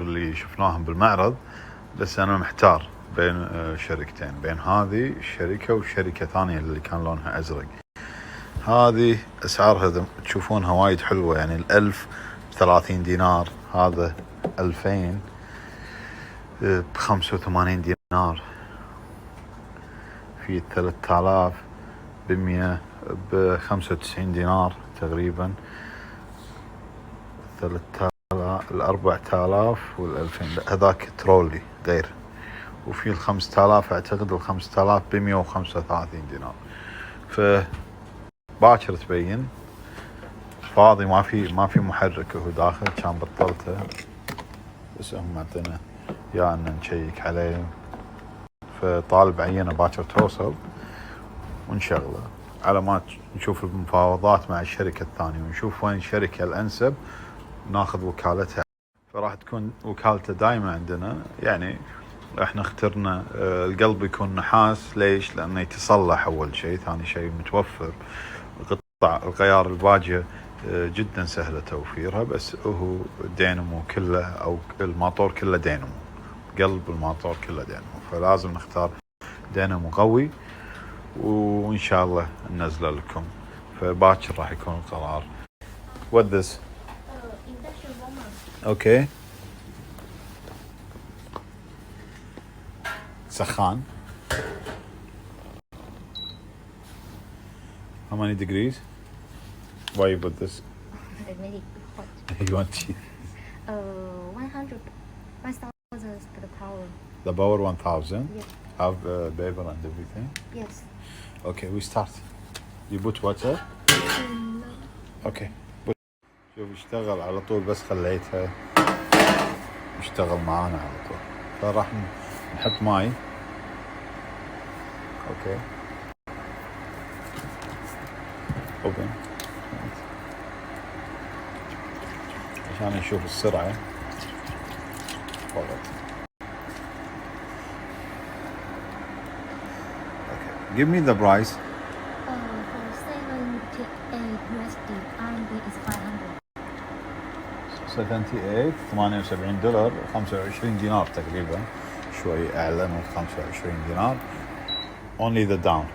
اللي شفناهم بالمعرض، بس أنا محتار بين شركتين، بين هذه الشركة وشركة ثانية اللي كان لونها أزرق. هذه أسعارها تشوفونها وايد حلوة، يعني 1000 ب30 دينار، هذا 2000 ب85 دينار، في 3100 ب95 دينار تقريبا، 4000 وال2000 هذاك ترولي غير، وفي 5000 اعتقد 5000 ب135 دينار. فباكر تبين فاضي، ما في محرك هو داخل، كان بطلته بس هم معطينا يا ان نشيك عليه، فطالب عينه باكر توصل ونشغله على ما نشوف المفاوضات مع الشركة الثانية ونشوف وين الشركة الأنسب ناخذ وكالتها. فراح تكون وكالته دائما عندنا، يعني احنا اخترنا القلب يكون نحاس. ليش؟ لأنه يتصلح أول شيء، ثاني شيء متوفر، قطع الغيار الباجية جدا سهلة توفيرها، بس هو دينامو كله أو الموتور كله دينامو، قلب الموتور كله دينامو، فلازم نختار دينامو قوي، وإن شاء الله ننزله لكم. فباكر راح يكون القرار. What this? Okay. سخان. How many degrees? Why you put this? Very hot. You want 100, 1000 per power. the power 1000? Yes. Have paper and everything? Yes. Okay, we start. You put water? Okay. شوف اشتغل على طول، بس خليتها اشتغل معانا على طول. فراح نحط ماي. اوكي. اوبن عشان نشوف السرعة. Okay. Give me the price. For 78 USD, RMB is 500. 78 $78 25 دينار تقريبا، شوي أعلى من 25 دينار. Only the down.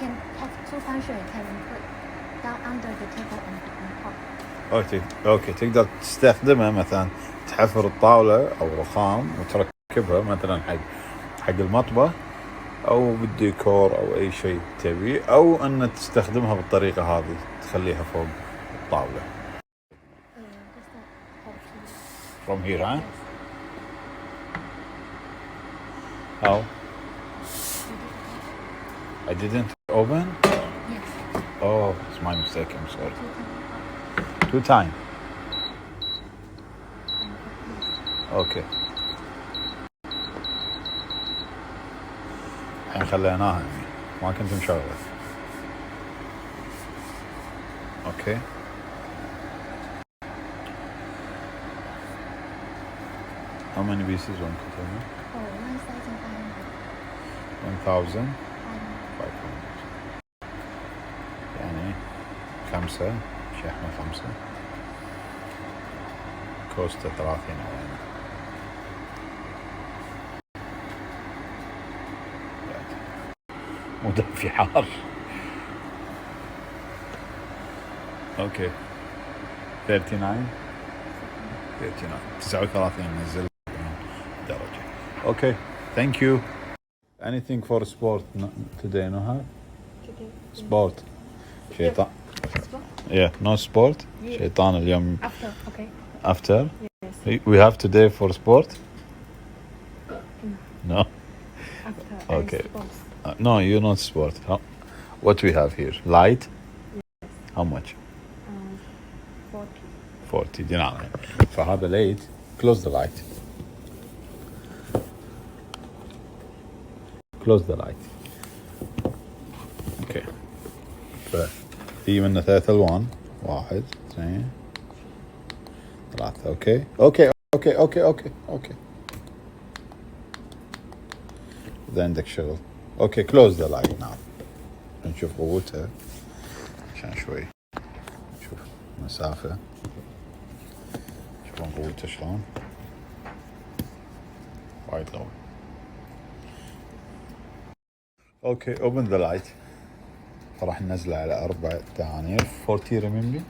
Can have 200, can put down under the table and on top. اوكي تقدر تستخدمها مثلا تحفر الطاولة او رخام وتركبها مثلا حق المطبخ او بالديكور او اي شيء تبيه، او ان تستخدمها بالطريقة هذه تخليها فوق الطاولة. From here, huh? How? I didn't open? Yes. Oh, it's my mistake, I'm sorry. Two time. Okay. الحين خليناها يعني ما كنت مشغله. Okay. How many pieces one container? 1,500. 1,500. يعني 5 شحنة 5 كوستا 30 أواني. مو في حار. اوكي 39 39 نزل درجة. اوكي thank you. Anything for sport today? No have? Sport. شيطان. Yeah, no sport. Yeah. شيطان اليوم. After, okay. After? Yes. We have today for sport? No? After. Okay. Sports. No, you're not sport. What we have here? Light? Yes. How much? 40. 40 دينار. فهذا late. Close the light. Close the light. Okay. في منه 3 ألوان. 1 2 3. اوكي إذا عندك شغل. اوكي close the light now. نشوف قوتها عشان شوي نشوف مسافة. شوفون قوته شلون. وايد قوي. اوكي open the light. راح ننزله على 4 دنانير 40 رمبي.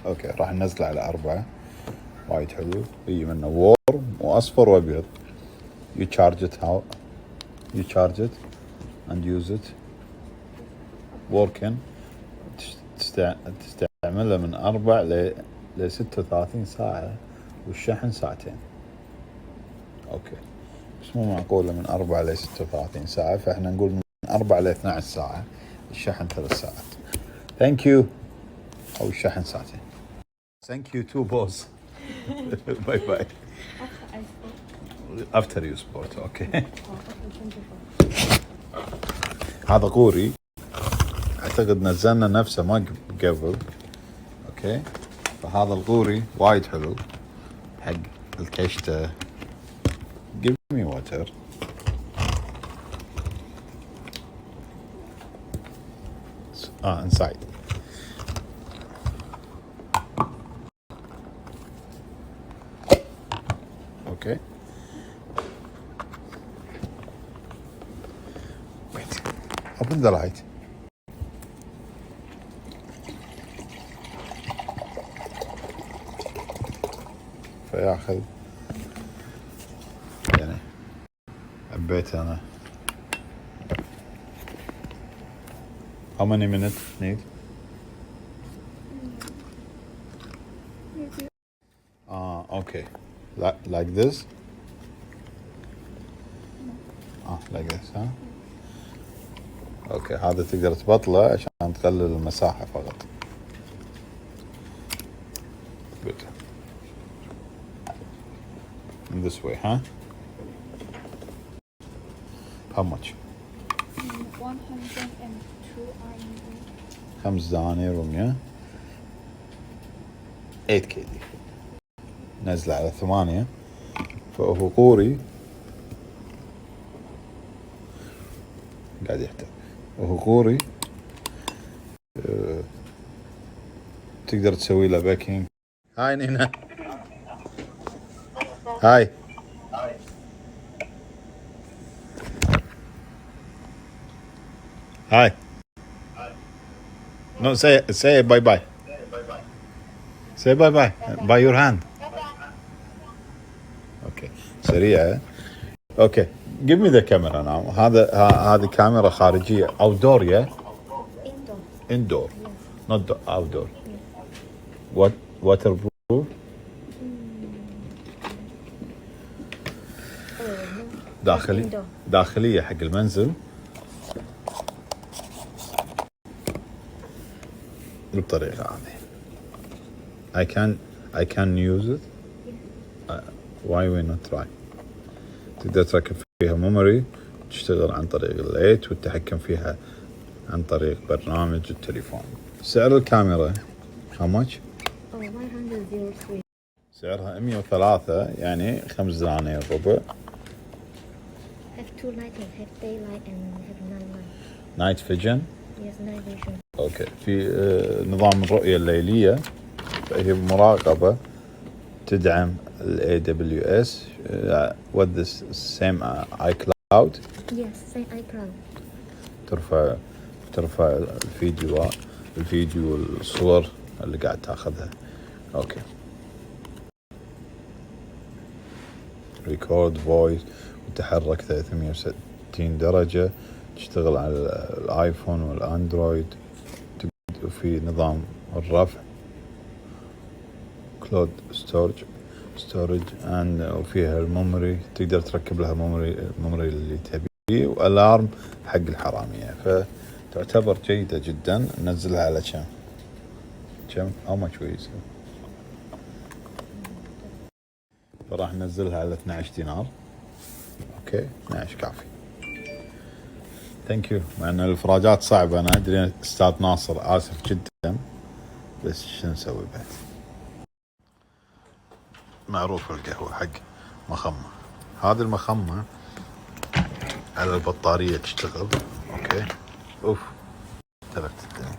اوكي راح ننزله على 4. وايد حلو. يجي منه وورم واصفر وابيض. You charge it how you charge it and use it working. تستعمله من 4 ل 36 ساعة والشحن ساعتين. اوكي بس مو معقولة من 4 ل 36 ساعة، فاحنا نقول من 4 ل 12 ساعة، الشحن 3 ساعات. ثانك يو. او الشحن ساعتين. ثانك يو تو بوز. باي باي. افتر يو سبورت. اوكي. هذا قوري اعتقد نزلنا نفسه ما قبل. اوكي فهذا القوري وايد حلو حق الكشتة. give me water. inside. okay wait open the light. فياخذ يعني حبيت انا. how many minutes need? okay like this. like this ها. اوكي هذا تقدر تبطله عشان تقلل المساحة فقط. good. in this way huh. how much? 5 دنانير و100. 8 كيدي نزله على 8. فهو قوري قاعد يحتاج. وهو قوري تقدر تسوي له باكينج. هاي نينا. هاي هاي. no say bye bye. say bye bye by your hand. okay سريعة. اوكي give me the camera now. هذه كاميرا خارجية outdoor yeah. indoor not outdoor. what waterproof. داخلية حق المنزل. بالطريقة هذه. I can use it. why we not try. تقدر تركب فيها ميموري، تشتغل عن طريق الليت، والتحكم فيها عن طريق برنامج التليفون. سعر الكاميرا how much؟ 103. سعرها 103 يعني 5 دنانير ربع. have two lighting, have daylight and have night light. night vision. yes night vision. اوكي في نظام الرؤية الليلية، فهي مراقبة تدعم ال AWS with the same iCloud. yes same iCloud. ترفع الفيديو والصور اللي قاعد تاخذها. اوكي ريكورد فويس وتحرك 360 درجة. تشتغل على الايفون والاندرويد. وفي نظام الرفع كلود ستورج وفيها الميموري، تقدر تركب لها الميموري اللي تبيه، والارم حق الحرامية. فتعتبر جيدة جدا. ننزلها على كم how much we use. فراح ننزلها على 12 دينار. اوكي 12 كافي. ثانك يو. مع ان الافراجات صعبة انا ادري استاذ ناصر، اسف جدا، بس شو نسوي بعد. معروف القهوة حق مخمة. هذه المخمة على البطارية تشتغل. اوكي اوف تلفت الدنيا.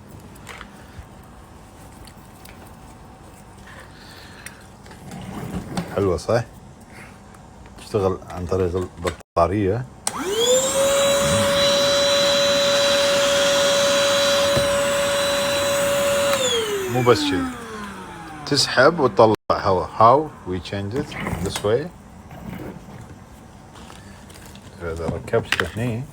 حلوة صح؟ تشتغل عن طريق البطارية. مو بس شيء، تسحب وتطلع هواء. How we change it this way. إذا ركبته هني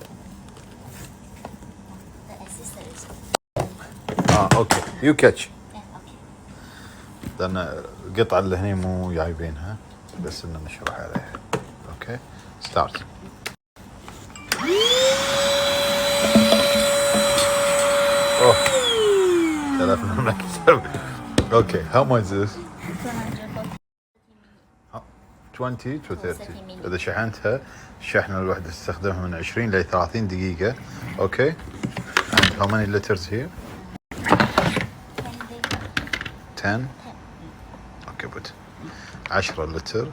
اوكي يو كاتش، لان القطعة اللي هني مو جايبينها، بس ان نشرح عليها. اوكي ستارت. اوه تلفنا المكتب. اوكي how much is this؟ 20 to 30. اذا شحنتها الشحنة الوحدة تستخدمها من 20 ل 30 دقيقة. اوكي and how many liters here؟ 10. اوكي but 10 لتر.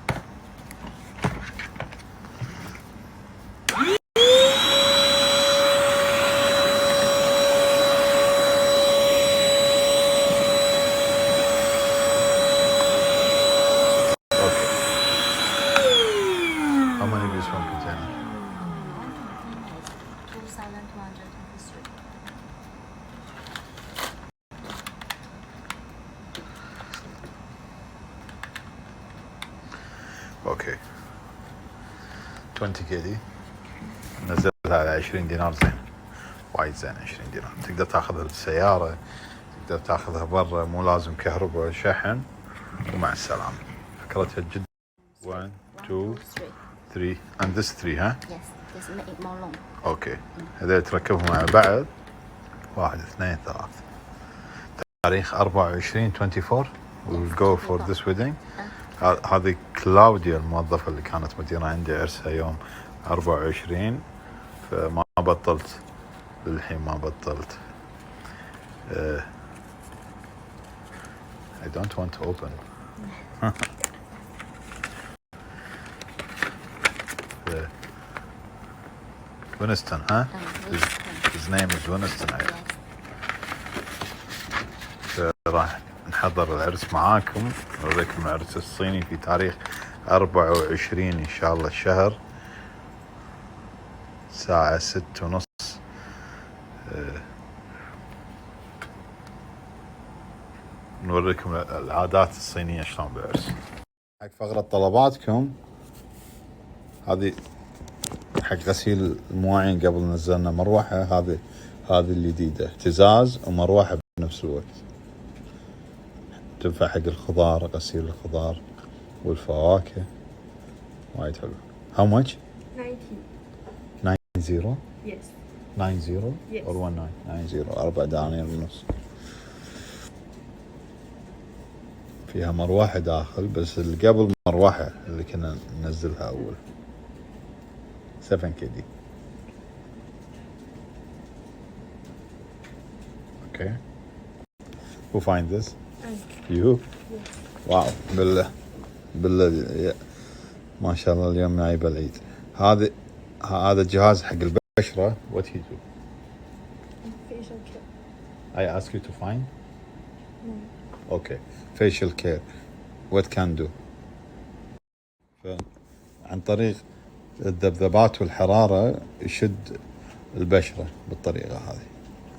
اوكي 20 كيدي نزلها على 20 دينار. زين وايد زين 20 دينار. تقدر تاخذها بالسيارة، تقدر تاخذها برا، مو لازم كهرباء، شحن ومع السلامة. فكرتها جدا. 1 2 3 and this 3 ها؟ Yes, just make it more long. اوكي هذول تركبهم مع بعض. 1 2 3. تاريخ 24 24 we'll go for this wedding. هذه كلاوديا الموظفة اللي كانت مديرة عندي، عرسها يوم 24، فما بطلت للحين، ما بطلت. I don't want to open. وينستون ها؟ His name is وينستون. راح نحضر العرس معاكم، نوريكم العرس الصيني في تاريخ 24 إن شاء الله الشهر، الساعة 6:30. نوريكم العادات الصينية شلون بالعرس. حق فقرة طلباتكم، هذه حق غسيل المواعين. قبل نزلنا مروحة، هذه الجديدة، اهتزاز ومروحة بنفس الوقت. تنفع حق الخضار، غسيل الخضار والفواكه، وايد حلو. How much؟ 90. Yes. 90 Yes. or 19 90 4 دنانير ونص. فيها مروحة داخل، بس اللي قبل مروحة اللي كنا ننزلها أول 7 كيدي. Okay. Who find this؟ You؟ واو بالله ما شاء الله اليوم نايب العيد. هذا الجهاز حق البشرة. What he do؟ Facial care. I ask you to find؟ No. Okay. Facial care. What can do؟ عن طريق الذبذبات والحرارة يشد البشرة بالطريقة هذه.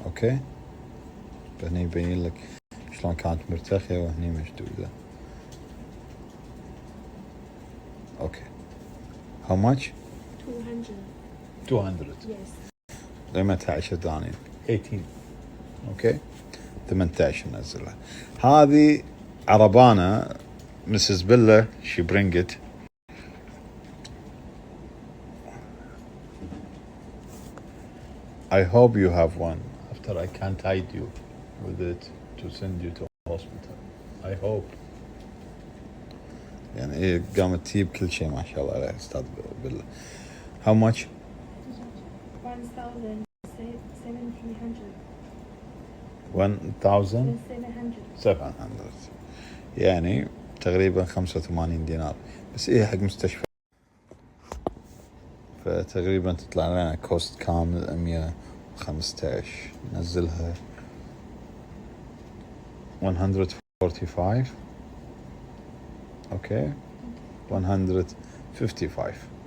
اوكي فهني يبين لك شلون كانت مرتخية وهني مشدودة. اوكي how much؟ 200. Yes. قيمتها 10 دنانير. 18. اوكي 18 نزلها. هذه عربانة مسز بيلا she bring it. I hope you have one after I can't hide you with it to send you to hospital. I hope. يعني ايه قامت تجيب كل شيء ما شاء الله عليه استاذ بالله. How much؟ 1,700 يعني تقريبا 85 دينار، بس ايه حق مستشفى، فتقريبا تطلع لنا كوست كامل 115. نزلها 145. اوكي 100 55